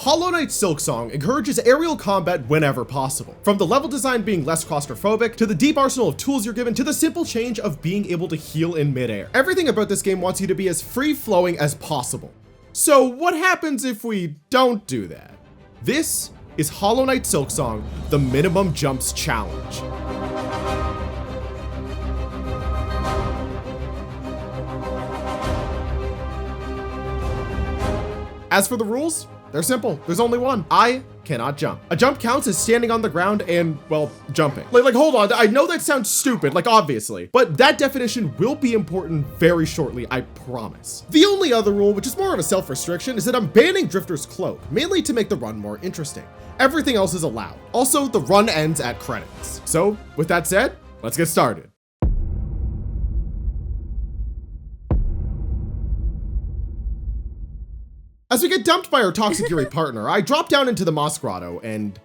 Hollow Knight's Silksong encourages aerial combat whenever possible. From the level design being less claustrophobic, to the deep arsenal of tools you're given, to the simple change of being able to heal in midair. Everything about this game wants you to be as free-flowing as possible. So what happens if we don't do that? This is Hollow Knight Silksong, the Minimum Jumps Challenge. As for the rules, they're simple. There's only one. I cannot jump. A jump counts as standing on the ground and, well, jumping. Like, hold on. I know that sounds stupid, like, obviously, but that definition will be important very shortly, I promise. The only other rule, which is more of a self-restriction, is that I'm banning Drifter's Cloak, mainly to make the run more interesting. Everything else is allowed. Also, the run ends at credits. So, with that said, let's get started. As we get dumped by our toxic Yuri partner, I drop down into the Moss Grotto and,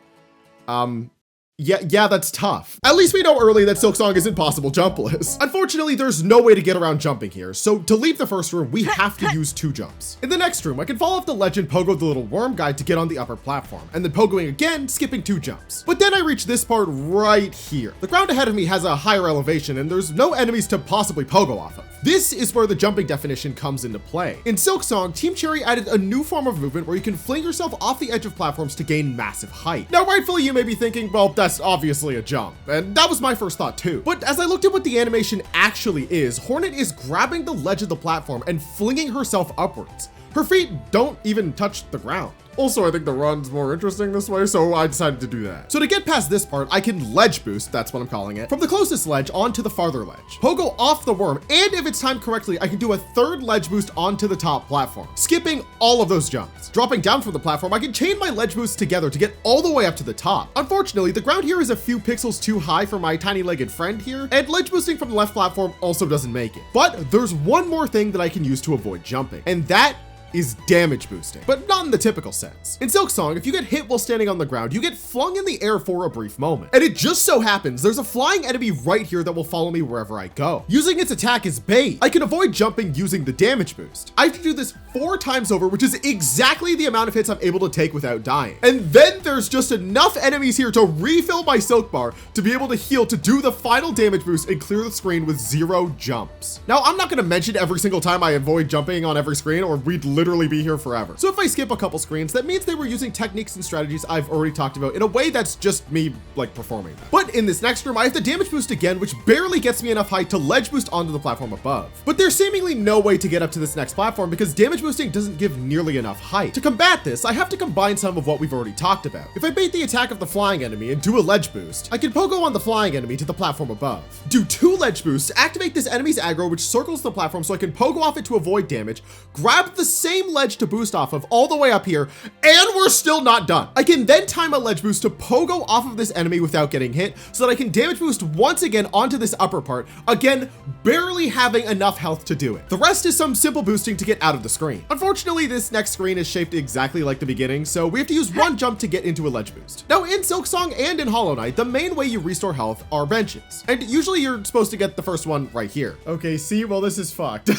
yeah, that's tough. At least we know early that Silksong isn't possible jumpless. Unfortunately, there's no way to get around jumping here, so to leave the first room, we have to use 2 jumps. In the next room, I can fall off the ledge and pogo the little worm guy to get on the upper platform, and then pogoing again, skipping 2 jumps. But then I reach this part right here. The ground ahead of me has a higher elevation, and there's no enemies to possibly pogo off of. This is where the jumping definition comes into play. In Silksong, Team Cherry added a new form of movement where you can fling yourself off the edge of platforms to gain massive height. Now, rightfully, you may be thinking, well, that's obviously a jump, and that was my first thought too. But as I looked at what the animation actually is, Hornet is grabbing the ledge of the platform and flinging herself upwards. Her feet don't even touch the ground. Also, I think the run's more interesting this way, so I decided to do that. So to get past this part, I can ledge boost, that's what I'm calling it, from the closest ledge onto the farther ledge. Pogo off the worm, and if it's timed correctly, I can do a 3rd ledge boost onto the top platform, skipping all of those jumps. Dropping down from the platform, I can chain my ledge boosts together to get all the way up to the top. Unfortunately, the ground here is a few pixels too high for my tiny-legged friend here, and ledge boosting from the left platform also doesn't make it. But there's one more thing that I can use to avoid jumping, and that is damage boosting, but not in the typical sense. In Silksong, if you get hit while standing on the ground, you get flung in the air for a brief moment. And it just so happens there's a flying enemy right here that will follow me wherever I go. Using its attack as bait, I can avoid jumping using the damage boost. I have to do this 4 times over, which is exactly the amount of hits I'm able to take without dying. And then there's just enough enemies here to refill my silk bar to be able to heal to do the final damage boost and clear the screen with 0 jumps. Now, I'm not gonna mention every single time I avoid jumping on every screen, or we'd literally be here forever. So if I skip a couple screens, that means they were using techniques and strategies I've already talked about in a way that's just me like performing them. But in this next room, I have the damage boost again, which barely gets me enough height to ledge boost onto the platform above. But there's seemingly no way to get up to this next platform because damage boosting doesn't give nearly enough height. To combat this, I have to combine some of what we've already talked about. If I bait the attack of the flying enemy and do a ledge boost, I can pogo on the flying enemy to the platform above. Do 2 ledge boosts to activate this enemy's aggro, which circles the platform so I can pogo off it to avoid damage, grab the same ledge to boost off of all the way up here, and we're still not done. I can then time a ledge boost to pogo off of this enemy without getting hit so that I can damage boost once again onto this upper part, again, barely having enough health to do it. The rest is some simple boosting to get out of the screen. Unfortunately, this next screen is shaped exactly like the beginning, so we have to use 1 jump to get into a ledge boost. Now in Silksong and in Hollow Knight, the main way you restore health are benches, and usually you're supposed to get the first one right here. Okay, see, well, this is fucked.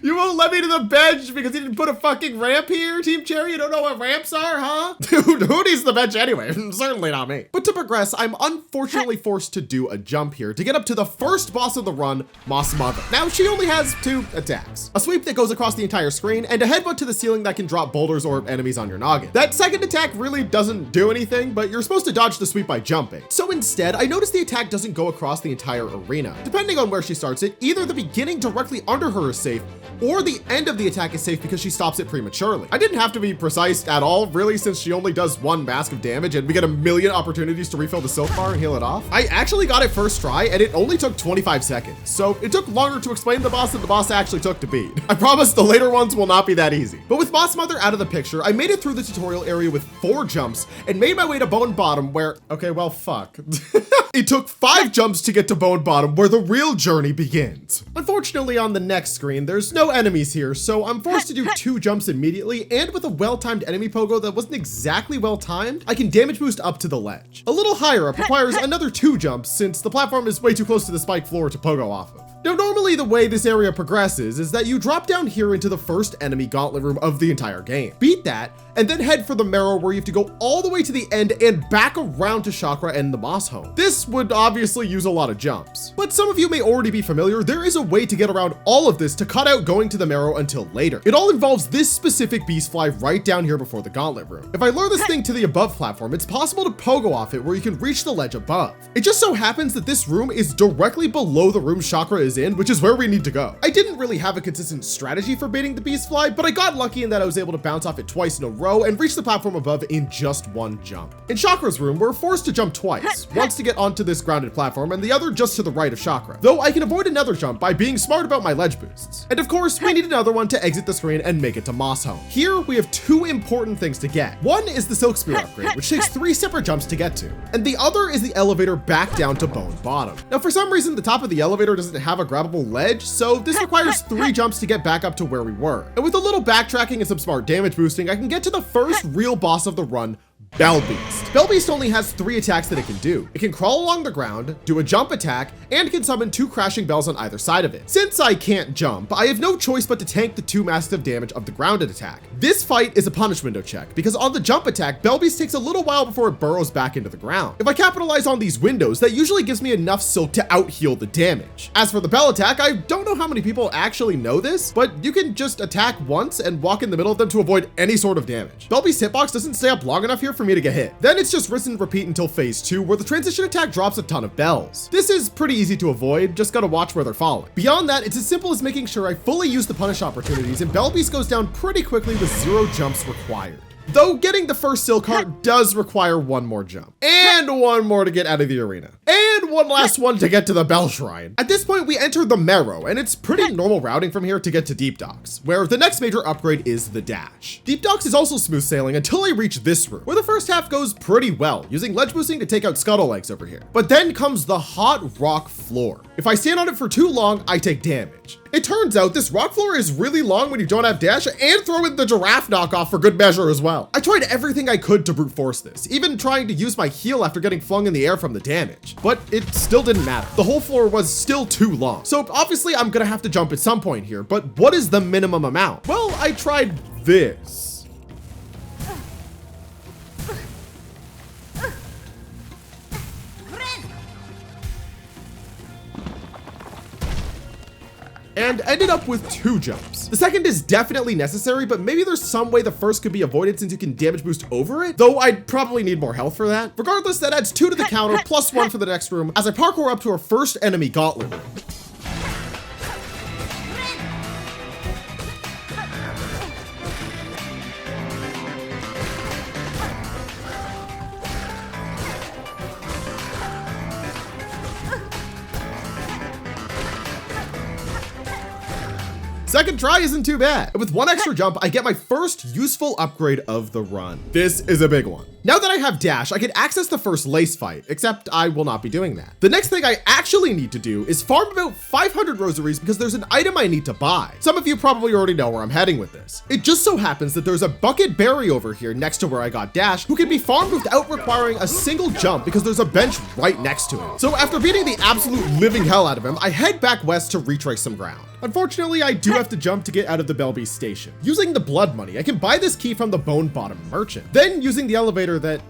You won't let me to the bench because you didn't put a fucking ramp here? Team Cherry, you don't know what ramps are, huh? Dude, who needs the bench anyway? Certainly not me. But to progress, I'm unfortunately forced to do a jump here to get up to the first boss of the run, Moss Mother. Now, she only has 2 attacks. A sweep that goes across the entire screen, and a headbutt to the ceiling that can drop boulders or enemies on your noggin. That second attack really doesn't do anything, but you're supposed to dodge the sweep by jumping. So instead, I noticed the attack doesn't go across the entire arena. Depending on where she starts it, either the beginning directly under her is safe, or the end of the attack is safe because she stops it prematurely. I didn't have to be precise at all, really, since she only does 1 mask of damage and we get a million opportunities to refill the silk bar and heal it off. I actually got it first try and it only took 25 seconds. So it took longer to explain the boss than the boss actually took to beat. I promise the later ones will not be that easy. But with Moss Mother out of the picture, I made it through the tutorial area with 4 jumps and made my way to Bone Bottom where, okay, well, fuck. It took 5 jumps to get to Bone Bottom where the real journey begins. Unfortunately, on the next screen, there's no enemies here, so I'm forced to do 2 jumps immediately, and with a well-timed enemy pogo that wasn't exactly well-timed, I can damage boost up to the ledge. A little higher up requires another 2 jumps since the platform is way too close to the spiked floor to pogo off of. Now, normally the way this area progresses is that you drop down here into the first enemy gauntlet room of the entire game. Beat that, and then head for the marrow where you have to go all the way to the end and back around to Chakra and the Moss Home. This would obviously use a lot of jumps, but some of you may already be familiar, there is a way to get around all of this to cut out going to the marrow until later. It all involves this specific beast fly right down here before the gauntlet room. If I lure this thing to the above platform, it's possible to pogo off it where you can reach the ledge above. It just so happens that this room is directly below the room Chakra is in, which is where we need to go. I didn't really have a consistent strategy for baiting the beast fly, but I got lucky in that I was able to bounce off it twice in a row and reach the platform above in just one jump. In Chakra's room, we're forced to jump twice, once to get onto this grounded platform and the other just to the right of Chakra, though I can avoid another jump by being smart about my ledge boosts. And of course, we need another one to exit the screen and make it to Moss Home. Here, we have two important things to get. One is the Silk Spear upgrade, which takes 3 separate jumps to get to, and the other is the elevator back down to Bone Bottom. Now, for some reason, the top of the elevator doesn't have a grabbable ledge, so this requires 3 jumps to get back up to where we were. And with a little backtracking and some smart damage boosting, I can get to the first real boss of the run, Bell Beast. Bell Beast only has 3 attacks that it can do. It can crawl along the ground, do a jump attack, and can summon 2 crashing bells on either side of it. Since I can't jump, I have no choice but to tank the 2 massive damage of the grounded attack. This fight is a punish window check, because on the jump attack, Bell Beast takes a little while before it burrows back into the ground. If I capitalize on these windows, that usually gives me enough silk to out-heal the damage. As for the bell attack, I don't know how many people actually know this, but you can just attack once and walk in the middle of them to avoid any sort of damage. Bell Beast's hitbox doesn't stay up long enough here for me to get hit. Then it's just rinse and repeat until phase 2, where the transition attack drops a ton of bells. This is pretty easy to avoid, just gotta watch where they're falling. Beyond that, it's as simple as making sure I fully use the punish opportunities, and Bell Beast goes down pretty quickly with 0 jumps required. Though getting the first silk heart does require 1 more jump, and 1 more to get out of the arena, and 1 last one to get to the Bell Shrine. At this point, we enter the Marrow, and it's pretty normal routing from here to get to Deep Docks, where the next major upgrade is the dash. Deep Docks is also smooth sailing until I reach this room, where the first half goes pretty well, using ledge boosting to take out scuttle legs over here. But then comes the hot rock floor. If I stand on it for too long, I take damage. It turns out this rock floor is really long when you don't have dash, and throw in the giraffe knockoff for good measure as well. I tried everything I could to brute force this, even trying to use my heal after getting flung in the air from the damage, but it still didn't matter. The whole floor was still too long. So obviously I'm gonna have to jump at some point here, but what is the minimum amount? Well, I tried this. And ended up with 2 jumps. The second is definitely necessary, but maybe there's some way the first could be avoided since you can damage boost over it, though I'd probably need more health for that. Regardless, that adds 2 to the counter, plus 1 for the next room, as I parkour up to our first enemy gauntlet room. Second try isn't too bad. And with 1 extra jump, I get my first useful upgrade of the run. This is a big one. Now that I have dash, I can access the first lace fight, except I will not be doing that. The next thing I actually need to do is farm about 500 rosaries because there's an item I need to buy. Some of you probably already know where I'm heading with this. It just so happens that there's a bucket berry over here next to where I got dash, who can be farmed without requiring a single jump because there's a bench right next to it. So after beating the absolute living hell out of him, I head back west to retrace some ground. Unfortunately, I do have to jump to get out of the Bell Beast station. Using the blood money, I can buy this key from the Bone Bottom merchant. Then using the elevator that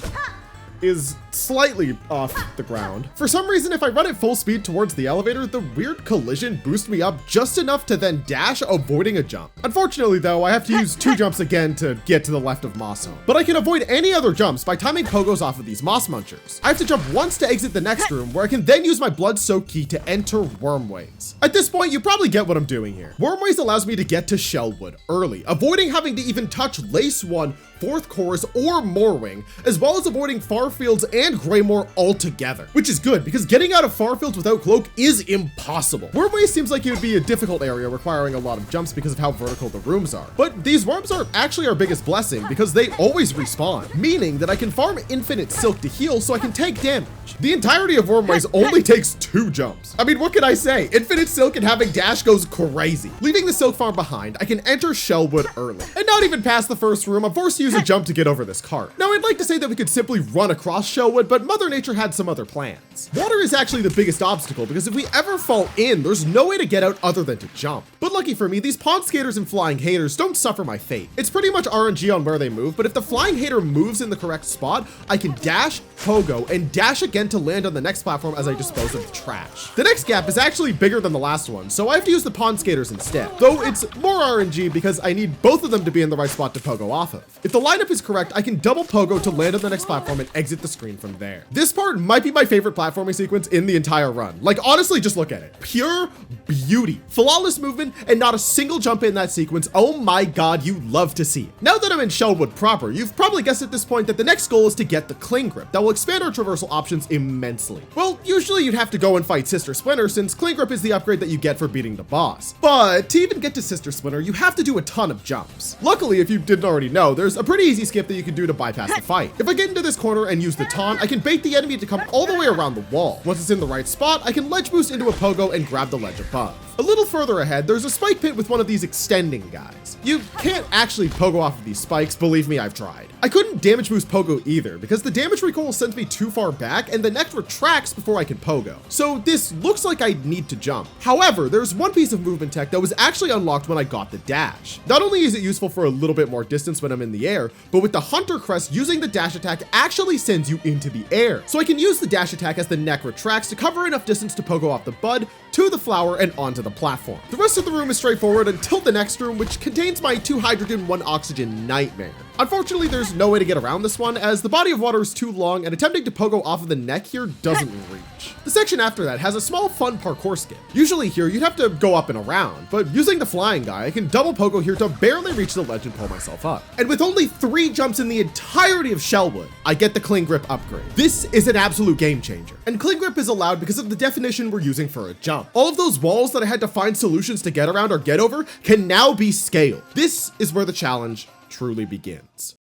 is slightly off the ground. For some reason, if I run at full speed towards the elevator, the weird collision boosts me up just enough to then dash, avoiding a jump. Unfortunately though, I have to use 2 jumps again to get to the left of Moss Home. But I can avoid any other jumps by timing pogos off of these moss munchers. I have to jump once to exit the next room, where I can then use my blood soaked key to enter Wormways. At this point, you probably get what I'm doing here. Wormways allows me to get to Shellwood early, avoiding having to even touch Lace 1, 4th Chorus, or Moorwing, as well as avoiding Farfields and Greymoor altogether, which is good because getting out of Farfields without cloak is impossible. Wormways seems like it would be a difficult area requiring a lot of jumps because of how vertical the rooms are, but these worms are actually our biggest blessing because they always respawn, meaning that I can farm infinite silk to heal so I can take damage. The entirety of Wormways only takes 2 jumps. I mean, what can I say? Infinite silk and having dash goes crazy. Leaving the silk farm behind, I can enter Shellwood early. And not even past the first room, I'm forced to use a jump to get over this cart. Now, I'd like to say that we could simply run across across Shellwood, but Mother Nature had some other plans. Water is actually the biggest obstacle because if we ever fall in, there's no way to get out other than to jump. But lucky for me, these pond skaters and flying haters don't suffer my fate. It's pretty much RNG on where they move, but if the flying hater moves in the correct spot, I can dash, pogo, and dash again to land on the next platform as I dispose of the trash. The next gap is actually bigger than the last one, so I have to use the pond skaters instead, though it's more RNG because I need both of them to be in the right spot to pogo off of. If the lineup is correct, I can double pogo to land on the next platform and exit the screen from there. This part might be my favorite platforming sequence in the entire run. Like, honestly, just look at it. Pure beauty. Flawless movement and not a single jump in that sequence. Oh my god, you love to see it. Now that I'm in Shellwood proper, you've probably guessed at this point that the next goal is to get the cling grip. That will expand our traversal options immensely. Well, usually you'd have to go and fight Sister Splinter since cling grip is the upgrade that you get for beating the boss. But to even get to Sister Splinter, you have to do a ton of jumps. Luckily, if you didn't already know, there's a pretty easy skip that you can do to bypass the fight. If I get into this corner and use the taunt, I can bait the enemy to come all the way around the wall. Once it's in the right spot, I can ledge boost into a pogo and grab the ledge above. A little further ahead, there's a spike pit with one of these extending guys. You can't actually pogo off of these spikes, believe me, I've tried. I couldn't damage boost pogo either because the damage recoil sends me too far back and the neck retracts before I can pogo. So this looks like I need to jump. However, there's one piece of movement tech that was actually unlocked when I got the dash. Not only is it useful for a little bit more distance when I'm in the air, but with the Hunter Crest, using the dash attack actually sends you into the air. So I can use the dash attack as the neck retracts to cover enough distance to pogo off the bud, to the flower, and onto the platform. The rest of the room is straightforward until the next room, which contains my 2 hydrogen, 1 oxygen nightmare. Unfortunately, there's no way to get around this one as the body of water is too long and attempting to pogo off of the neck here doesn't reach. The section after that has a small fun parkour skip. Usually here you'd have to go up and around, but using the flying guy, I can double pogo here to barely reach the ledge and pull myself up. And with only 3 jumps in the entirety of Shellwood, I get the cling grip upgrade. This is an absolute game changer. And cling grip is allowed because of the definition we're using for a jump. All of those walls that I had to find solutions to get around or get over can now be scaled. This is where the challenge truly begins.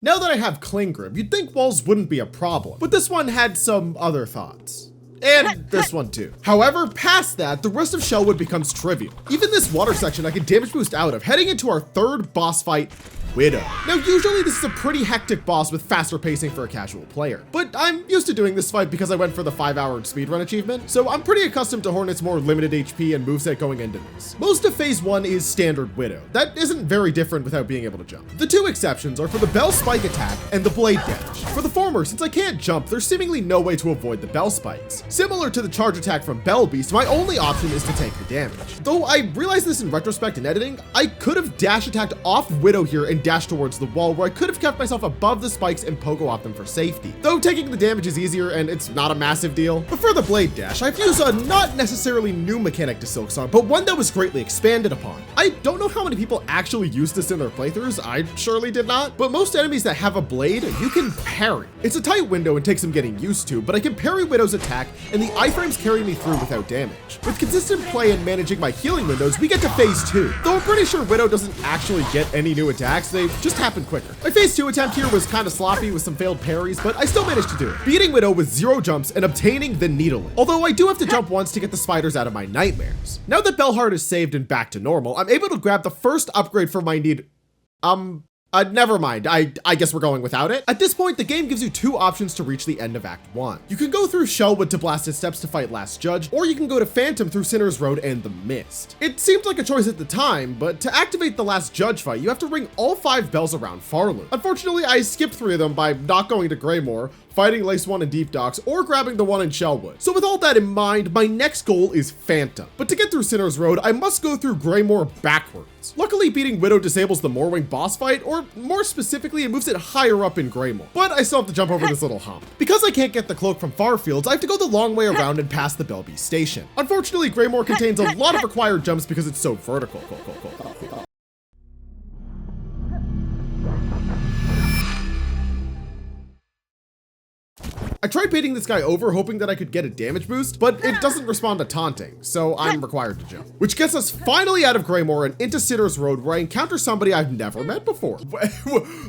Now that I have cling grip, you'd think walls wouldn't be a problem, but this one had some other thoughts. And this one too. However, past that, the rest of Shellwood becomes trivial. Even this water section I can damage boost out of, heading into our 3rd boss fight, Widow. Now, usually this is a pretty hectic boss with faster pacing for a casual player, but I'm used to doing this fight because I went for the 5-hour speedrun achievement, so I'm pretty accustomed to Hornet's more limited HP and moveset going into this. Most of phase 1 is standard Widow. That isn't very different without being able to jump. The 2 exceptions are for the Bell Spike attack and the Blade Dash. For the former, since I can't jump, there's seemingly no way to avoid the Bell Spikes. Similar to the charge attack from Bell Beast, my only option is to take the damage. Though I realize this in retrospect in editing, I could have dash attacked off Widow here and dashed towards the wall where I could have kept myself above the spikes and pogo off them for safety. Though taking the damage is easier and it's not a massive deal. But for the Blade Dash, I've used a not necessarily new mechanic to Silksong, but one that was greatly expanded upon. I don't know how many people actually use this in their playthroughs, I surely did not, but most enemies that have a blade, you can parry. It's a tight window and takes some getting used to, but I can parry Widow's attack and the iframes carry me through without damage. With consistent play and managing my healing windows, we get to phase 2. Though I'm pretty sure Widow doesn't actually get any new attacks, they just happen quicker. My phase 2 attempt here was kind of sloppy with some failed parries, but I still managed to do it, beating Widow with 0 jumps and obtaining the needle. Although I do have to jump once to get the spiders out of my nightmares. Now that Bellheart is saved and back to normal, I'm able to grab the first upgrade for my need. Never mind, I guess we're going without it. At this point, the game gives you 2 options to reach the end of Act 1. You can go through Shellwood to Blasted Steps to fight Last Judge, or you can go to Phantom through Sinner's Road and the Mist. It seemed like a choice at the time, but to activate the Last Judge fight, you have to ring all 5 bells around Farloon. Unfortunately, I skipped 3 of them by not going to Greymoor, fighting Lace 1 in Deep Docks, or grabbing the one in Shellwood. So with all that in mind, my next goal is Phantom. But to get through Sinner's Road, I must go through Greymoor backwards. Luckily, beating Widow disables the Morwing boss fight, or more specifically, it moves it higher up in Greymoor. But I still have to jump over this little hump. Because I can't get the cloak from Farfields, I have to go the long way around and past the Belby station. Unfortunately, Greymoor contains a lot of required jumps because it's so vertical. I tried baiting this guy over, hoping that I could get a damage boost, but it doesn't respond to taunting, so I'm required to jump. Which gets us finally out of Greymoor and into Sinner's Road, where I encounter somebody I've never met before.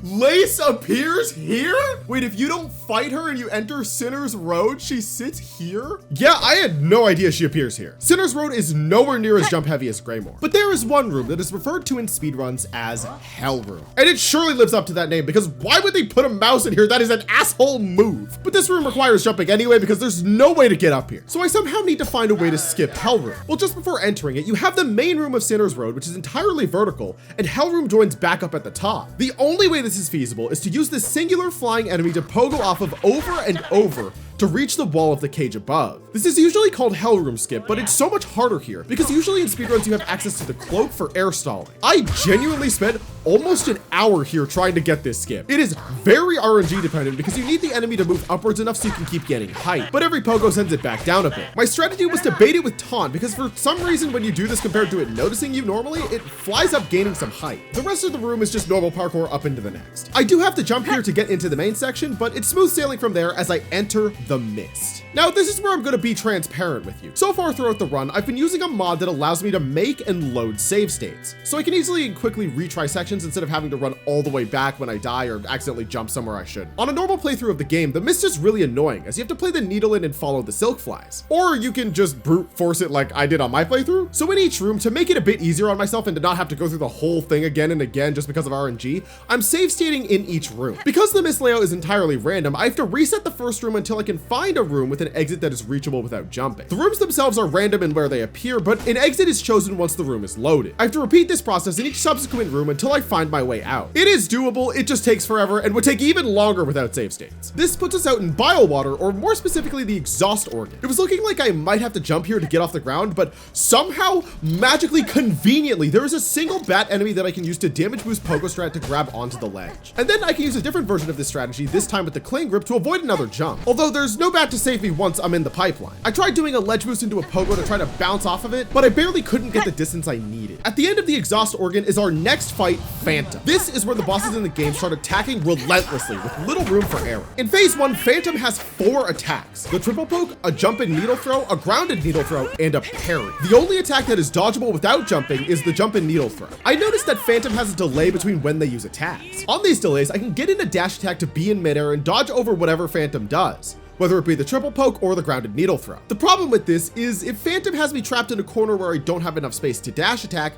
Lace appears here? Wait, if you don't fight her and you enter Sinner's Road, she sits here? Yeah, I had no idea she appears here. Sinner's Road is nowhere near as jump heavy as Greymoor, but there is one room that is referred to in speedruns as Hell Room. And it surely lives up to that name, because why would they put a mouse in here? That is an asshole move. But this room requires jumping anyway, because there's no way to get up here. So I somehow need to find a way to skip Hell Room. Well, just before entering it, you have the main room of Sinner's Road, which is entirely vertical, and Hell Room joins back up at the top. The only way this is feasible is to use this singular flying enemy to pogo off of over and over to reach the wall of the cage above. This is usually called Hell Room skip, but it's so much harder here because usually in speedruns you have access to the cloak for air stalling. I genuinely spent almost an hour here trying to get this skip. It is very RNG dependent because you need the enemy to move upwards enough so you can keep getting height, but every pogo sends it back down a bit. My strategy was to bait it with taunt because for some reason when you do this compared to it noticing you normally, it flies up gaining some height. The rest of the room is just normal parkour up into the next. I do have to jump here to get into the main section, but it's smooth sailing from there as I enter the mist. Now this is where I'm going to be transparent with you. So far throughout the run, I've been using a mod that allows me to make and load save states, so I can easily and quickly retry sections instead of having to run all the way back when I die or accidentally jump somewhere I shouldn't. On a normal playthrough of the game, the mist is really annoying as you have to play the needle in and follow the silk flies, or you can just brute force it like I did on my playthrough. So in each room, to make it a bit easier on myself and to not have to go through the whole thing again and again just because of RNG, I'm save stating in each room. Because the mist layout is entirely random, I have to reset the first room until I can find a room with an exit that is reachable without jumping. The rooms themselves are random in where they appear, but an exit is chosen once the room is loaded. I have to repeat this process in each subsequent room until I find my way out. It is doable, it just takes forever and would take even longer without save states. This puts us out in bile water, or more specifically the exhaust organ. It was looking like I might have to jump here to get off the ground, but somehow, magically, conveniently, there is a single bat enemy that I can use to damage boost pogo strat to grab onto the ledge. And then I can use a different version of this strategy, this time with the cling grip, to avoid another jump. Although there's no bat to save me once I'm in the pipeline. I tried doing a ledge boost into a pogo to try to bounce off of it, but I barely couldn't get the distance I needed. At the end of the exhaust organ is our next fight, Phantom. This is where the bosses in the game start attacking relentlessly with little room for error. In phase 1, Phantom has 4 attacks: the triple poke, a jump and needle throw, a grounded needle throw, and a parry. The only attack that is dodgeable without jumping is the jump and needle throw. I noticed that Phantom has a delay between when they use attacks. On these delays, I can get in a dash attack to be in midair and dodge over whatever Phantom does, whether it be the triple poke or the grounded needle throw. The problem with this is if Phantom has me trapped in a corner where I don't have enough space to dash attack,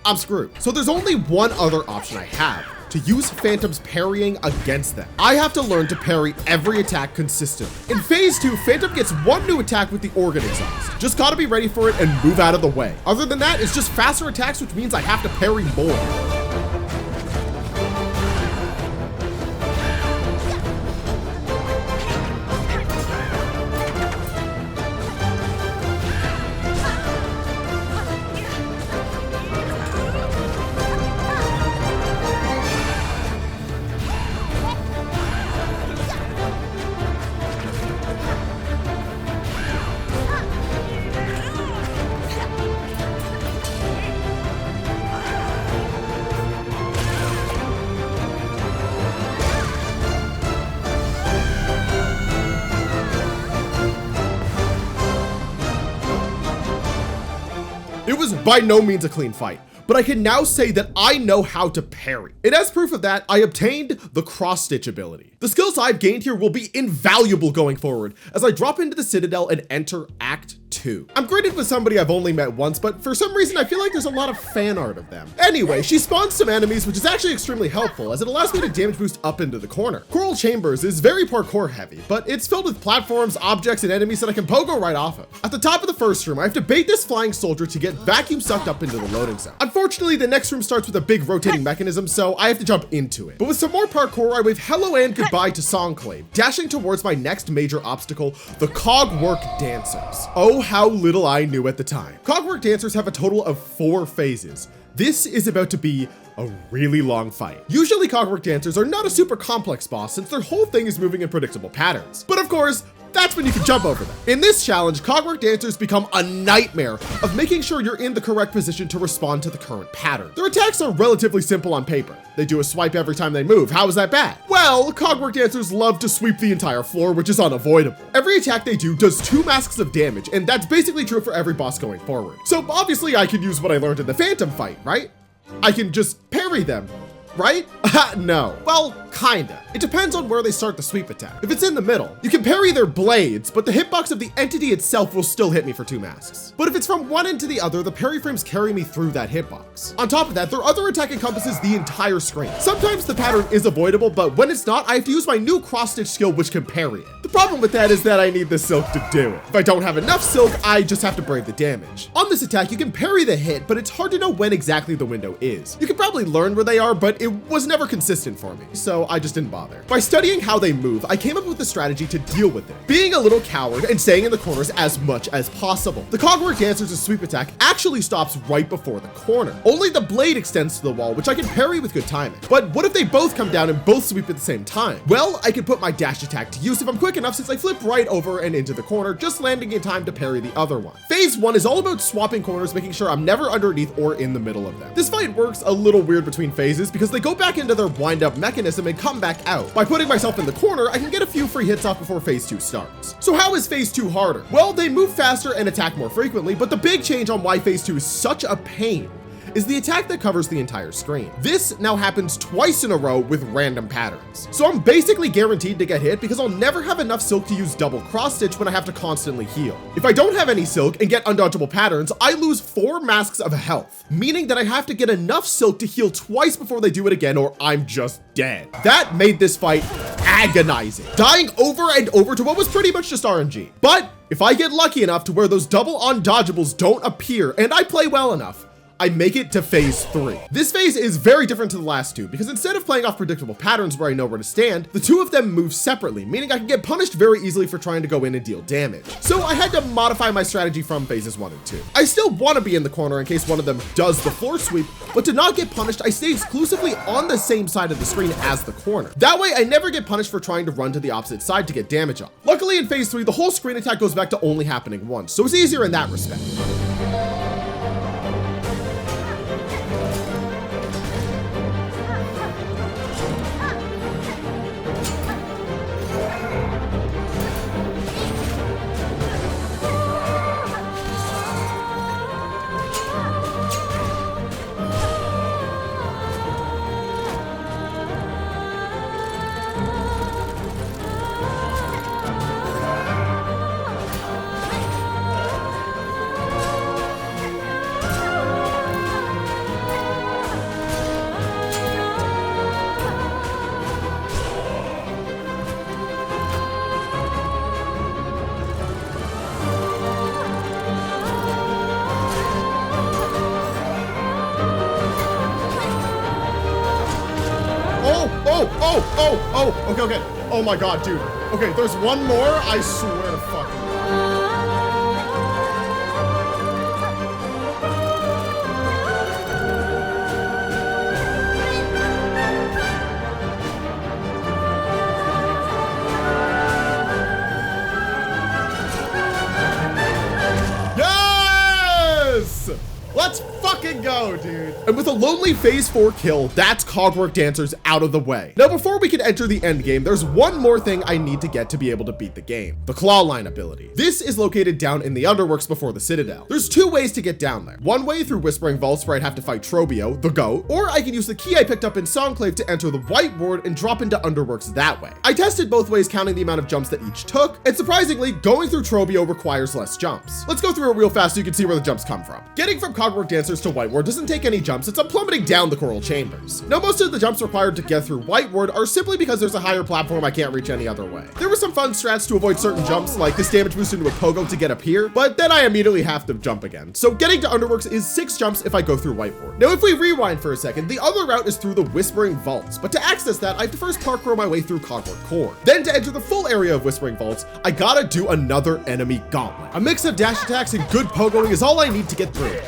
I'm screwed. So there's only one other option I have: to use Phantom's parrying against them. I have to learn to parry every attack consistently. In phase 2, Phantom gets one new attack with the organ exhaust. Just gotta be ready for it and move out of the way. Other than that, it's just faster attacks, which means I have to parry more. It was by no means a clean fight, but I can now say that I know how to parry. And as proof of that, I obtained the cross stitch ability. The skills I've gained here will be invaluable going forward as I drop into the Citadel and enter Act 2. I'm graded with somebody I've only met once, but for some reason I feel like there's a lot of fan art of them. Anyway, she spawns some enemies, which is actually extremely helpful as it allows me to damage boost up into the corner. Coral Chambers is very parkour heavy, but it's filled with platforms, objects, and enemies that I can pogo right off of. At the top of the first room, I have to bait this flying soldier to get vacuum sucked up into the loading zone. Unfortunately, the next room starts with a big rotating mechanism, so I have to jump into it. But with some more parkour, I wave hello and goodbye to Songclave, dashing towards my next major obstacle, the Cogwork Dancers. Oh, how little I knew at the time. Cogwork Dancers have a total of 4 phases. This is about to be a really long fight. Usually Cogwork Dancers are not a super complex boss since their whole thing is moving in predictable patterns. But of course, that's when you can jump over them. In this challenge, Cogwork Dancers become a nightmare of making sure you're in the correct position to respond to the current pattern. Their attacks are relatively simple on paper. They do a swipe every time they move. How is that bad? Well, Cogwork Dancers love to sweep the entire floor, which is unavoidable. Every attack they do does 2 masks of damage, and that's basically true for every boss going forward. So obviously I can use what I learned in the Phantom fight, right? I can just parry them, right? No. Well, kinda. It depends on where they start the sweep attack. If it's in the middle, you can parry their blades, but the hitbox of the entity itself will still hit me for 2 masks. But if it's from one end to the other, the parry frames carry me through that hitbox. On top of that, their other attack encompasses the entire screen. Sometimes the pattern is avoidable, but when it's not, I have to use my new cross-stitch skill, which can parry it. The problem with that is that I need the silk to do it. If I don't have enough silk, I just have to brave the damage. On this attack, you can parry the hit, but it's hard to know when exactly the window is. You can probably learn where they are, but it was never consistent for me, so I just didn't bother. By studying how they move, I came up with a strategy to deal with it, being a little coward and staying in the corners as much as possible. The Cogwork Dancers' sweep attack actually stops right before the corner. Only the blade extends to the wall, which I can parry with good timing. But what if they both come down and both sweep at the same time? Well, I can put my dash attack to use if I'm quick enough, since I flip right over and into the corner, just landing in time to parry the other one. Phase 1 is all about swapping corners, making sure I'm never underneath or in the middle of them. This fight works a little weird between phases because they go back into their wind-up mechanism and come back out. By putting myself in the corner, I can get a few free hits off before phase 2 starts. So how is phase 2 harder? Well, they move faster and attack more frequently, but the big change on why phase 2 is such a pain is the attack that covers the entire screen. This now happens twice in a row with random patterns. So I'm basically guaranteed to get hit because I'll never have enough silk to use double cross stitch when I have to constantly heal. If I don't have any silk and get undodgeable patterns, I lose 4 masks of health, meaning that I have to get enough silk to heal twice before they do it again, or I'm just dead. That made this fight agonizing, dying over and over to what was pretty much just RNG. But if I get lucky enough to where those double undodgeables don't appear and I play well enough, I make it to phase 3. This phase is very different to the last 2 because instead of playing off predictable patterns where I know where to stand, the 2 of them move separately, meaning I can get punished very easily for trying to go in and deal damage. So I had to modify my strategy from phases 1 and 2. I still want to be in the corner in case one of them does the floor sweep, but to not get punished, I stay exclusively on the same side of the screen as the corner. That way I never get punished for trying to run to the opposite side to get damage on. Luckily in phase 3, the whole screen attack goes back to only happening once, so it's easier in that respect. Okay. Oh my god, dude. Okay, there's one more. I swear to fucking Yes! Let's fucking go, dude. And with a lonely phase 4 kill, that's Cogwork Dancers out of the way. Now, before we can enter the end game, there's one more thing I need to get to be able to beat the game. The claw line ability. This is located down in the Underworks before the Citadel. There's 2 ways to get down there. One way through Whispering Vaults where I'd have to fight Trobio, the goat, or I can use the key I picked up in Songclave to enter the White Ward and drop into Underworks that way. I tested both ways counting the amount of jumps that each took, and surprisingly, going through Trobio requires less jumps. Let's go through it real fast so you can see where the jumps come from. Getting from Cogwork Dancers to White Ward doesn't take any jumps, since I'm plummeting down the coral chambers. Now, most of the jumps required to get through White Ward are simply because there's a higher platform I can't reach any other way. There were some fun strats to avoid certain jumps, like this damage boost into a pogo to get up here, but then I immediately have to jump again. So getting to Underworks is 6 jumps if I go through White Ward. Now, if we rewind for a second, the other route is through the Whispering Vaults, but to access that, I have to first parkour my way through Cogwork Core. Then to enter the full area of Whispering Vaults, I gotta do another enemy gauntlet. A mix of dash attacks and good pogoing is all I need to get through.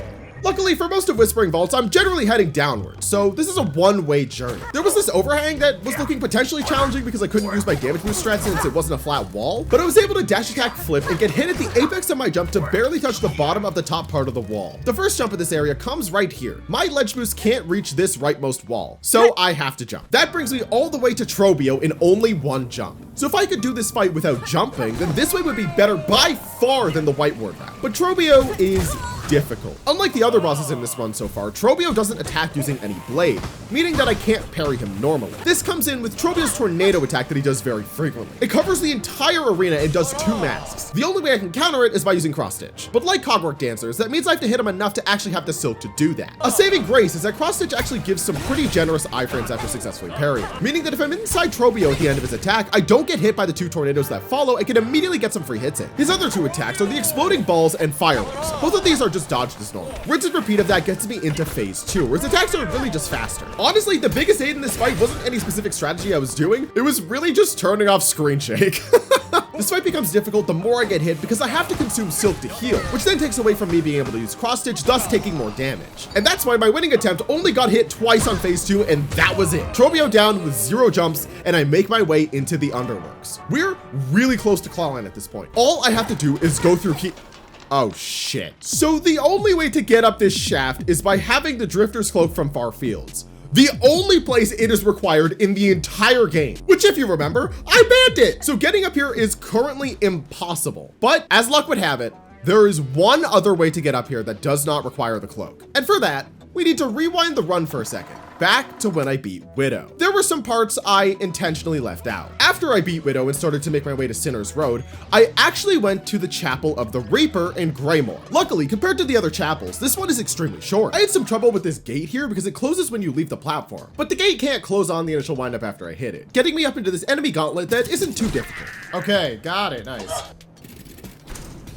Luckily for most of Whispering Vaults, I'm generally heading downward, so this is a one-way journey. There was this overhang that was looking potentially challenging because I couldn't use my damage boost strat since it wasn't a flat wall, but I was able to dash attack, flip, and get hit at the apex of my jump to barely touch the bottom of the top part of the wall. The first jump in this area comes right here. My ledge boost can't reach this rightmost wall, so I have to jump. That brings me all the way to Trobio in only one jump. So if I could do this fight without jumping, then this way would be better by far than the White Ward route. But Trobio is difficult. Unlike the other bosses in this run so far, Trobio doesn't attack using any blade, meaning that I can't parry him normally. This comes in with Trobio's tornado attack that he does very frequently. It covers the entire arena and does 2 masks. The only way I can counter it is by using cross stitch. But like Cogwork Dancers, that means I have to hit him enough to actually have the Silk to do that. A saving grace is that cross stitch actually gives some pretty generous iframes after successfully parrying, meaning that if I'm inside Trobio at the end of his attack, I don't get hit by the 2 tornadoes that follow and can immediately get some free hits in. His other 2 attacks are the exploding balls and fireworks. Both of these are just dodged as normal. Rinse and repeat of that gets me into phase 2, where his attacks are really just faster. Honestly, the biggest aid in this fight wasn't any specific strategy I was doing. It was really just turning off screen shake. This fight becomes difficult the more I get hit because I have to consume Silk to heal, which then takes away from me being able to use cross stitch, thus taking more damage. And that's why my winning attempt only got hit twice on phase 2, and that was it. Trobio down with 0 jumps, and I make my way into the Underworks. We're really close to Clawline at this point. All I have to do is go through Oh shit. So the only way to get up this shaft is by having the Drifter's Cloak from Far Fields. The only place it is required in the entire game, which if you remember, I banned it. So getting up here is currently impossible. But as luck would have it, there is one other way to get up here that does not require the cloak. And for that, we need to rewind the run for a second, back to when I beat Widow. There were some parts I intentionally left out. After I beat Widow and started to make my way to Sinner's Road, I actually went to the Chapel of the Reaper in Greymore. Luckily, compared to the other chapels, this one is extremely short. I had some trouble with this gate here because it closes when you leave the platform, but the gate can't close on the initial windup after I hit it, getting me up into this enemy gauntlet that isn't too difficult. Okay, got it, nice.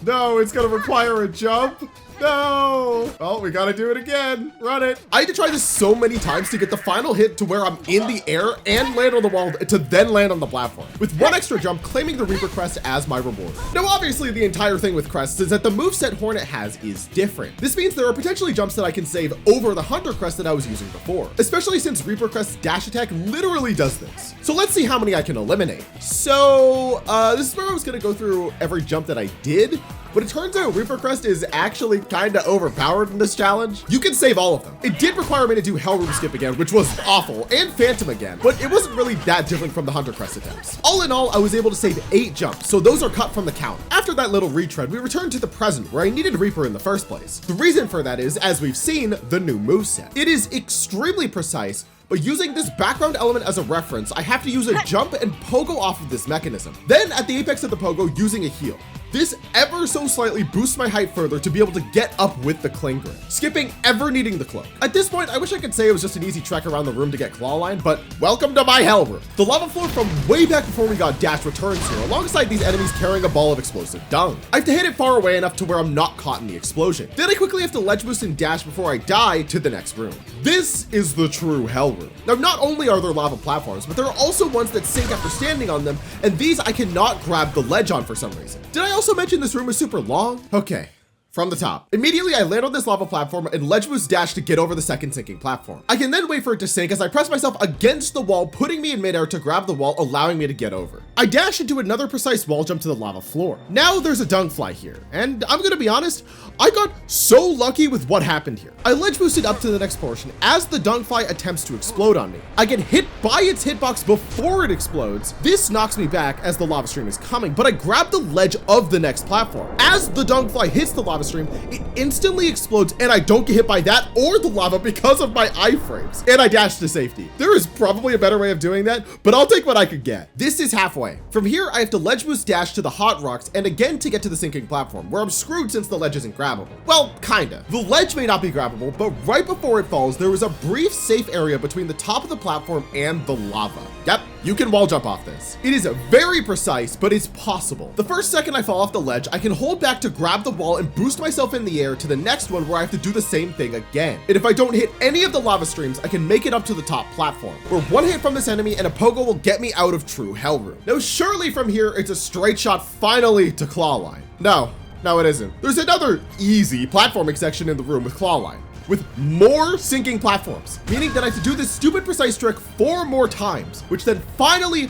No, it's gonna require a jump. No. Oh, we gotta do it again. Run it. I had to try this so many times to get the final hit to where I'm in the air and land on the wall to then land on the platform, with one extra jump claiming the Reaper crest as my reward. Now, obviously the entire thing with crests is that the moveset Hornet has is different. This means there are potentially jumps that I can save over the Hunter crest that I was using before, especially since Reaper crest's dash attack literally does this. So let's see how many I can eliminate. So this is where I was gonna go through every jump that I did, but it turns out Reaper Crest is actually kinda overpowered in this challenge. You can save all of them. It did require me to do Hell Room Skip again, which was awful, and Phantom again, but it wasn't really that different from the Hunter Crest attempts. All in all, I was able to save 8 jumps, so those are cut from the count. After that little retread, we returned to the present, where I needed Reaper in the first place. The reason for that is, as we've seen, the new moveset. It is extremely precise, but using this background element as a reference, I have to use a jump and pogo off of this mechanism. Then at the apex of the pogo, using a heal. This ever so slightly boosts my height further to be able to get up with the cling grip, skipping ever needing the cloak. At this point, I wish I could say it was just an easy trek around the room to get Clawline, but welcome to my hell room. The lava floor from way back before we got dash returns here, alongside these enemies carrying a ball of explosive dung. I have to hit it far away enough to where I'm not caught in the explosion. Then I quickly have to ledge boost and dash before I die to the next room. This is the true hell room. Now, not only are there lava platforms, but there are also ones that sink after standing on them, and these I cannot grab the ledge on for some reason. Did I also mention this room is super long? Okay. From the top. Immediately, I land on this lava platform and ledge boost dash to get over the second sinking platform. I can then wait for it to sink as I press myself against the wall, putting me in midair to grab the wall, allowing me to get over. I dash into another precise wall jump to the lava floor. Now there's a dung fly here, and I'm gonna be honest, I got so lucky with what happened here. I ledge boosted up to the next portion as the dung fly attempts to explode on me. I get hit by its hitbox before it explodes. This knocks me back as the lava stream is coming, but I grab the ledge of the next platform. As the dung fly hits the lava stream, it instantly explodes and I don't get hit by that or the lava because of my iframes, and I dash to safety. There is probably a better way of doing that, but I'll take what I could get. This is halfway. From here, I have to ledge boost dash to the hot rocks and again to get to the sinking platform, where I'm screwed since the ledge isn't grabbable. Well, kinda. The ledge may not be grabbable, but right before it falls, there is a brief safe area between the top of the platform and the lava. Yep, you can wall jump off this. It is very precise, but it's possible. The first second I fall off the ledge, I can hold back to grab the wall and boost myself in the air to the next one where I have to do the same thing again. And if I don't hit any of the lava streams, I can make it up to the top platform, where one hit from this enemy and a pogo will get me out of true hell room. Now, surely from here, it's a straight shot finally to Clawline. No, No, it isn't. There's another easy platforming section in the room with claw line, with more sinking platforms, meaning that I have to do this stupid precise trick 4 more times, which then finally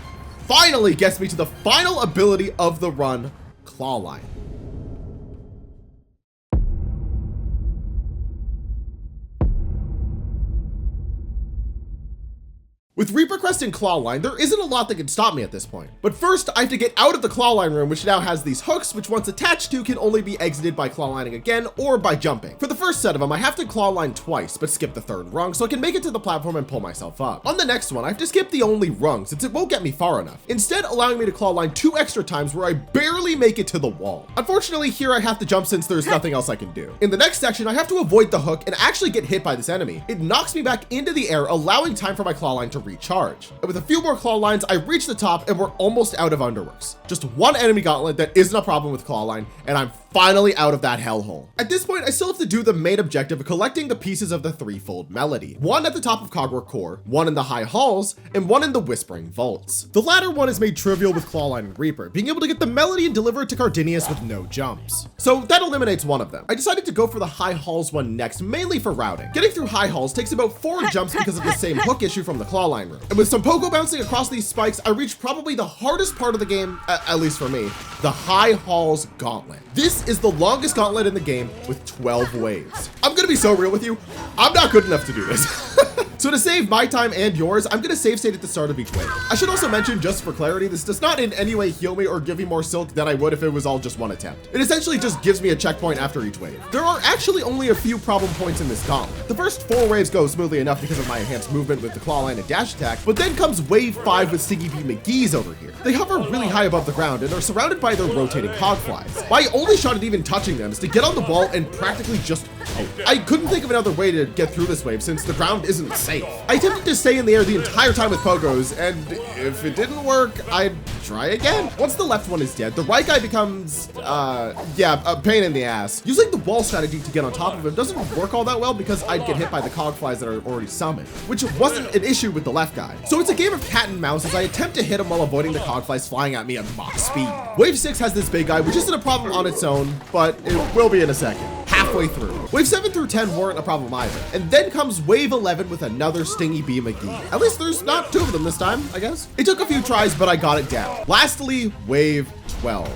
gets me to the final ability of the run, claw line. With Reaper Crest and Claw Line, there isn't a lot that can stop me at this point. But first, I have to get out of the Claw Line room, which now has these hooks, which once attached to can only be exited by claw lining again or by jumping. For the first set of them, I have to claw line twice, but skip the 3rd rung so I can make it to the platform and pull myself up. On the next one, I have to skip the only rung since it won't get me far enough, instead allowing me to claw line 2 extra times where I barely make it to the wall. Unfortunately, here I have to jump since there's nothing else I can do. In the next section, I have to avoid the hook and actually get hit by this enemy. It knocks me back into the air, allowing time for my claw line to recharge. And with a few more claw lines, I reach the top and we're almost out of underworks. Just one enemy gauntlet that isn't a problem with claw line, and I'm finally out of that hellhole. At this point, I still have to do the main objective of collecting the pieces of the threefold melody. One at the top of Cogwork Core, one in the high halls, and one in the Whispering Vaults. The latter one is made trivial with Clawline and Reaper, being able to get the melody and deliver it to Cardinius with no jumps. So that eliminates one of them. I decided to go for the high halls one next, mainly for routing. Getting through high halls takes about 4 jumps because of the same hook issue from the Clawline room. And with some pogo bouncing across these spikes, I reached probably the hardest part of the game, at least for me, the high halls gauntlet. This is the longest gauntlet in the game with 12 waves. I'm gonna be so real with you, I'm not good enough to do this. So to save my time and yours, I'm gonna save state at the start of each wave. I should also mention, just for clarity, this does not in any way heal me or give me more silk than I would if it was all just one attempt. It essentially just gives me a checkpoint after each wave. There are actually only a few problem points in this gauntlet. The first 4 waves go smoothly enough because of my enhanced movement with the claw line and dash attack, but then comes wave 5 with Stingy B McGee's over here. They hover really high above the ground and are surrounded by their rotating hogflies. My only shot at even touching them is to get on the wall and practically just hope. I couldn't think of another way to get through this wave since the ground isn't safe. I attempted to stay in the air the entire time with pogos, and if it didn't work, I'd try again. Once the left one is dead, the right guy becomes, a pain in the ass. Using the wall strategy to get on top of him doesn't work all that well because I'd get hit by the cogflies that are already summoned, which wasn't an issue with the left guy. So it's a game of cat and mouse as I attempt to hit him while avoiding the cogflies flying at me at Mach speed. Wave 6 has this big guy, which isn't a problem on its own, but it will be in a second. Halfway through. Wave 7 through 10 weren't a problem either. And then comes wave 11 with another Stingy B McGee. At least there's not 2 of them this time, I guess. It took a few tries, but I got it down. Lastly, wave 12.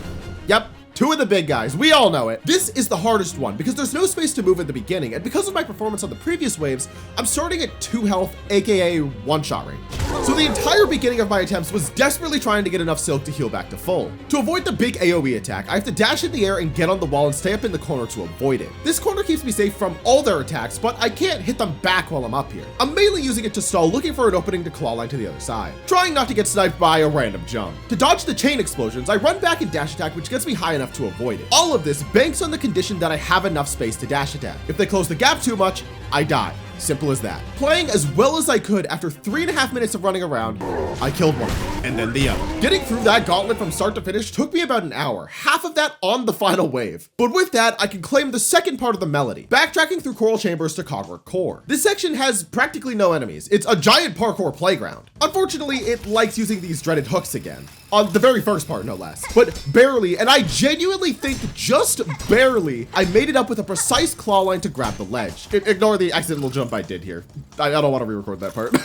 Yep. 2 of the big guys, we all know it. This is the hardest one because there's no space to move at the beginning, and because of my performance on the previous waves, I'm starting at 2 health, aka 1-shot range. So the entire beginning of my attempts was desperately trying to get enough silk to heal back to full. To avoid the big AoE attack, I have to dash in the air and get on the wall and stay up in the corner to avoid it. This corner keeps me safe from all their attacks, but I can't hit them back while I'm up here. I'm mainly using it to stall, looking for an opening to claw line to the other side, trying not to get sniped by a random jump. To dodge the chain explosions, I run back and dash attack, which gets me high enough to avoid it. All of this banks on the condition that I have enough space to dash attack. If they close the gap too much, I die. Simple as that. Playing as well as I could, after 3.5 minutes of running around, I killed one, and then the other. Getting through that gauntlet from start to finish took me about an hour, half of that on the final wave. But with that, I can claim the second part of the melody, backtracking through Coral Chambers to Cogwork Core. This section has practically no enemies. It's a giant parkour playground. Unfortunately, it likes using these dreaded hooks again. On the very first part, no less. But barely, and I genuinely think just barely, I made it up with a precise claw line to grab the ledge. Ignore the accidental jump I did here. I don't want to re-record that part.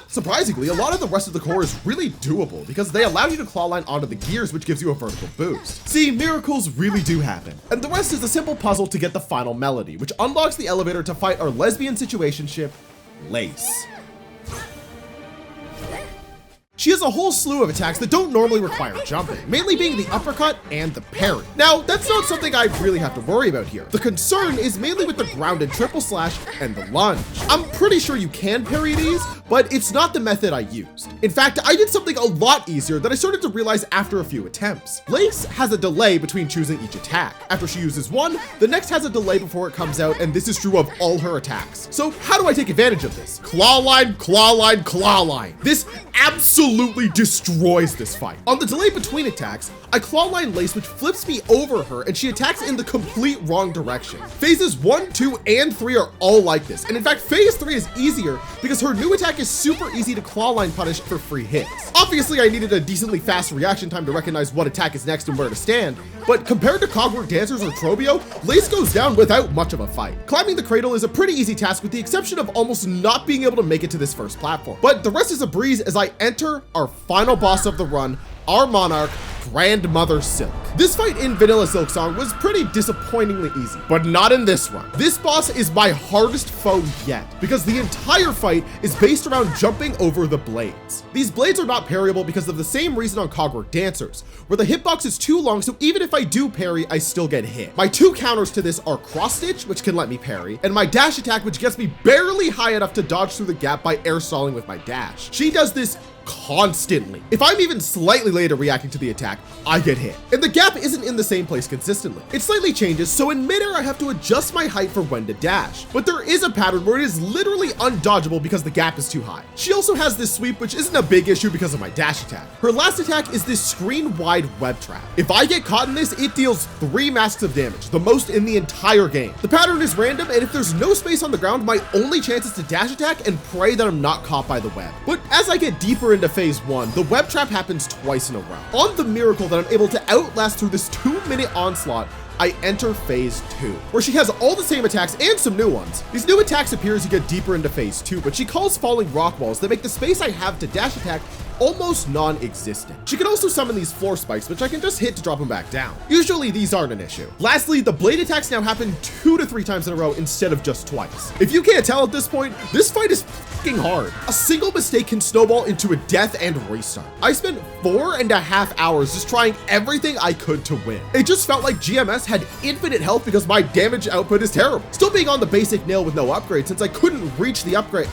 Surprisingly, a lot of the rest of the core is really doable because they allow you to claw line onto the gears, which gives you a vertical boost. See, miracles really do happen. And the rest is a simple puzzle to get the final melody, which unlocks the elevator to fight our lesbian situationship, Lace. She has a whole slew of attacks that don't normally require jumping, mainly being the uppercut and the parry. Now, that's not something I really have to worry about here. The concern is mainly with the grounded triple slash and the lunge. I'm pretty sure you can parry these, but it's not the method I used. In fact, I did something a lot easier that I started to realize after a few attempts. Lace has a delay between choosing each attack. After she uses one, the next has a delay before it comes out, and this is true of all her attacks. So how do I take advantage of this? Claw line, claw line, claw line. This absolutely absolutely destroys this fight. On the delay between attacks, I clawline Lace, which flips me over her, and she attacks in the complete wrong direction. Phases 1, 2, and 3 are all like this, and in fact, phase 3 is easier because her new attack is super easy to clawline punish for free hits. Obviously, I needed a decently fast reaction time to recognize what attack is next and where to stand, but compared to Cogwork Dancers or Trobio, Lace goes down without much of a fight. Climbing the cradle is a pretty easy task with the exception of almost not being able to make it to this first platform, but the rest is a breeze as I enter our final boss of the run, our Monarch, Grandmother Silk. This fight in Vanilla Silksong was pretty disappointingly easy, but not in this run. This boss is my hardest foe yet, because the entire fight is based around jumping over the blades. These blades are not parryable because of the same reason on Cogwork Dancers, where the hitbox is too long, so even if I do parry, I still get hit. My two counters to this are Cross Stitch, which can let me parry, and my dash attack, which gets me barely high enough to dodge through the gap by air stalling with my dash. She does this constantly. If I'm even slightly late at reacting to the attack, I get hit. And the gap isn't in the same place consistently. It slightly changes, so in midair I have to adjust my height for when to dash. But there is a pattern where it is literally undodgeable because the gap is too high. She also has this sweep, which isn't a big issue because of my dash attack. Her last attack is this screen-wide web trap. If I get caught in this, it deals 3 masks of damage, the most in the entire game. The pattern is random, and if there's no space on the ground, my only chance is to dash attack and pray that I'm not caught by the web. But as I get deeper into phase 1, the web trap happens twice in a row. On the miracle that I'm able to outlast through this 2-minute onslaught, I enter phase 2, where she has all the same attacks and some new ones. These new attacks appear as you get deeper into phase 2, but she calls falling rock walls that make the space I have to dash attack almost non-existent. She can also summon these floor spikes, which I can just hit to drop them back down. Usually these aren't an issue. Lastly, the blade attacks now happen 2 to 3 times in a row instead of just twice. If you can't tell at this point, this fight is fucking hard. A single mistake can snowball into a death and restart. I spent 4.5 hours just trying everything I could to win. It just felt like GMS had infinite health because my damage output is terrible. Still being on the basic nail with no upgrade since I couldn't reach the upgrade.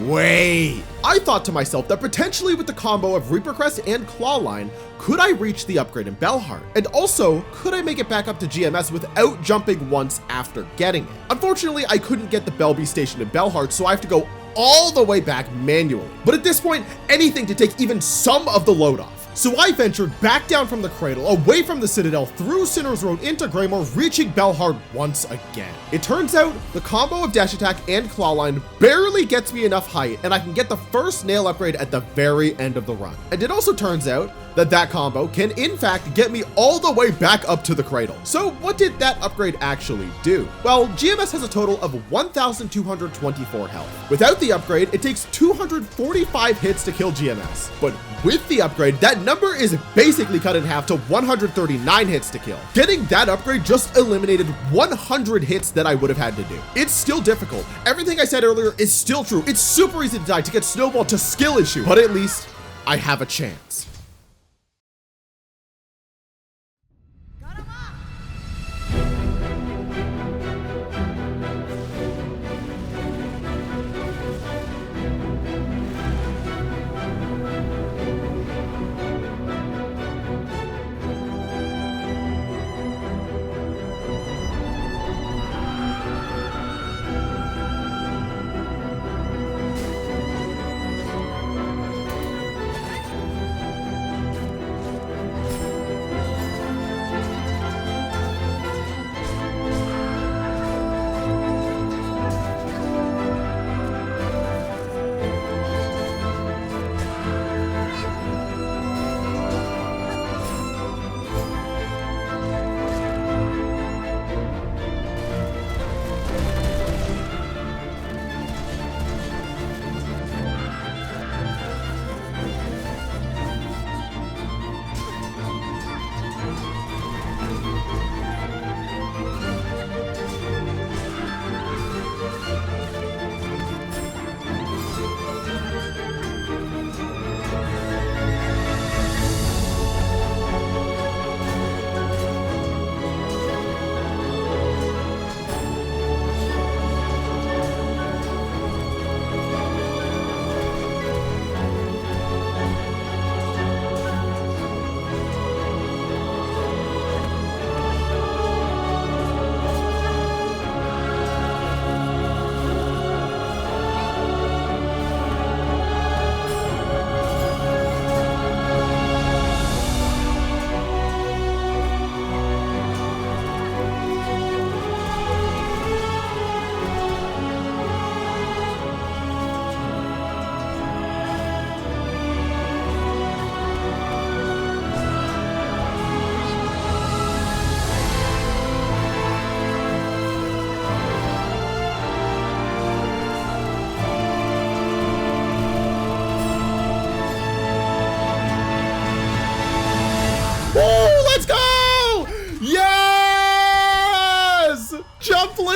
Wait, I thought to myself that potentially with the combo of Reaper Crest and Clawline, could I reach the upgrade in Bellheart? And also, could I make it back up to GMS without jumping once after getting it? Unfortunately, I couldn't get the Bellby station in Bellheart, so I have to go all the way back manually. But at this point, anything to take even some of the load off. So I ventured back down from the cradle, away from the Citadel, through Sinner's Road into Greymore, reaching Bellheart once again. It turns out the combo of dash attack and clawline barely gets me enough height, and I can get the first nail upgrade at the very end of the run. And it also turns out that that combo can in fact get me all the way back up to the cradle. So what did that upgrade actually do? Well, GMS has a total of 1,224 health. Without the upgrade, it takes 245 hits to kill GMS. But with the upgrade, that number is basically cut in half to 139 hits to kill. Getting that upgrade just eliminated 100 hits that I would have had to do. It's still difficult. Everything I said earlier is still true. It's super easy to die, to get snowballed, to skill issue, but at least I have a chance.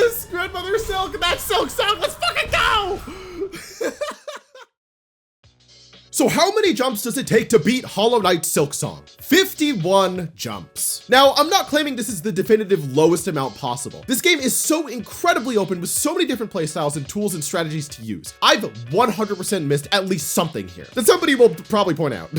Yes, Grandmother Silk, that's Silksong. Let's fucking go. So how many jumps does it take to beat Hollow Knight Silksong? 51 jumps. Now, I'm not claiming this is the definitive lowest amount possible. This game is so incredibly open with so many different playstyles and tools and strategies to use. I've 100% missed at least something here that somebody will probably point out.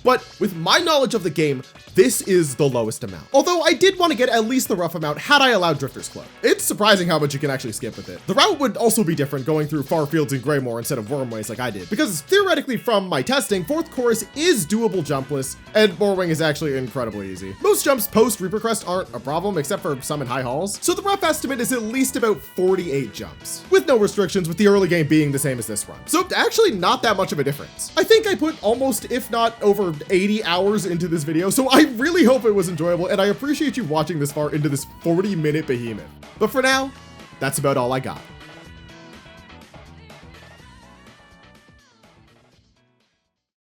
But with my knowledge of the game, this is the lowest amount. Although I did want to get at least the rough amount had I allowed Drifter's Club. It's surprising how much you can actually skip with it. The route would also be different going through far fields and Greymoor instead of Wormways like I did, because theoretically from my testing, 4th Chorus is doable jumpless, and Morwing is actually incredibly easy. Most jumps post Reaper Crest aren't a problem, except for some in high halls, so the rough estimate is at least about 48 jumps, with no restrictions, with the early game being the same as this run. So actually not that much of a difference. I think I put almost, if not over 80 hours into this video, so I really hope it was enjoyable, and I appreciate you watching this far into this 40-minute behemoth. But for now, that's about all I got.